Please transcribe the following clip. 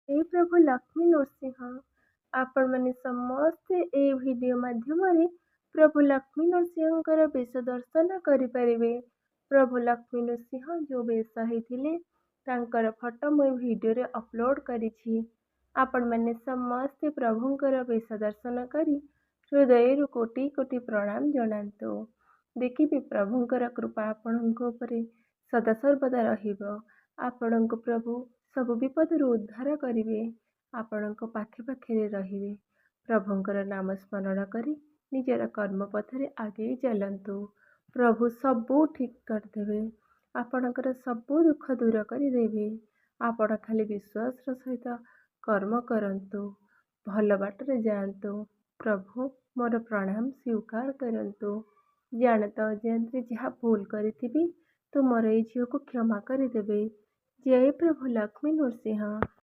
हे ପ୍ରଭୁ ଲକ୍ଷ୍ମୀ ନୃସିଂହ, ଆପଣମାନେ ସମସ୍ତେ ଏହି ଭିଡ଼ିଓ ମାଧ୍ୟମରେ ପ୍ରଭୁ ଲକ୍ଷ୍ମୀ ନୃସିଂହଙ୍କର ବେଶ ଦର୍ଶନ କରିପାରିବେ। ପ୍ରଭୁ ଲକ୍ଷ୍ମୀ ନୃସିଂହ ଯେଉଁ ବେଶ ହେଇଥିଲେ ତାଙ୍କର ଫଟୋ ମୁଁ ଏହି ଭିଡ଼ିଓରେ ଅପଲୋଡ଼ କରିଛି। ଆପଣମାନେ ସମସ୍ତେ ପ୍ରଭୁଙ୍କର ବେଶ ଦର୍ଶନ କରି ହୃଦୟରୁ କୋଟି କୋଟି ପ୍ରଣାମ ଜଣାନ୍ତୁ। ଦେଖିବେ ପ୍ରଭୁଙ୍କର କୃପା ଆପଣଙ୍କ ଉପରେ ସଦାସର୍ବଦା ରହିବ। ଆପଣଙ୍କୁ ପ୍ରଭୁ ସବୁ ବିପଦରୁ ଉଦ୍ଧାର କରିବେ। ଆପଣଙ୍କ ପାଖରେ ରହିବେ। ପ୍ରଭୁଙ୍କର ନାମ ସ୍ମରଣ କରି ନିଜର କର୍ମ ପଥରେ ଆଗେଇ ଚାଲନ୍ତୁ। ପ୍ରଭୁ ସବୁ ଠିକ୍ କରିଦେବେ। ଆପଣଙ୍କର ସବୁ ଦୁଃଖ ଦୂର କରିଦେବେ। ଆପଣ ଖାଲି ବିଶ୍ୱାସର ସହିତ କର୍ମ କରନ୍ତୁ, ଭଲ ବାଟରେ ଯାଆନ୍ତୁ। ପ୍ରଭୁ ମୋର ପ୍ରଣାମ ସ୍ୱୀକାର କରନ୍ତୁ। ଜାଣତ ଅଜାଣତରେ ଯାହା ଭୁଲ କରିଥିବି ତୁମର ଏଇ ଝିଅକୁ କ୍ଷମା କରିଦେବେ। ଜୟ ପ୍ରଭୁ ଲକ୍ଷ୍ମୀ ନୃସିଂହ।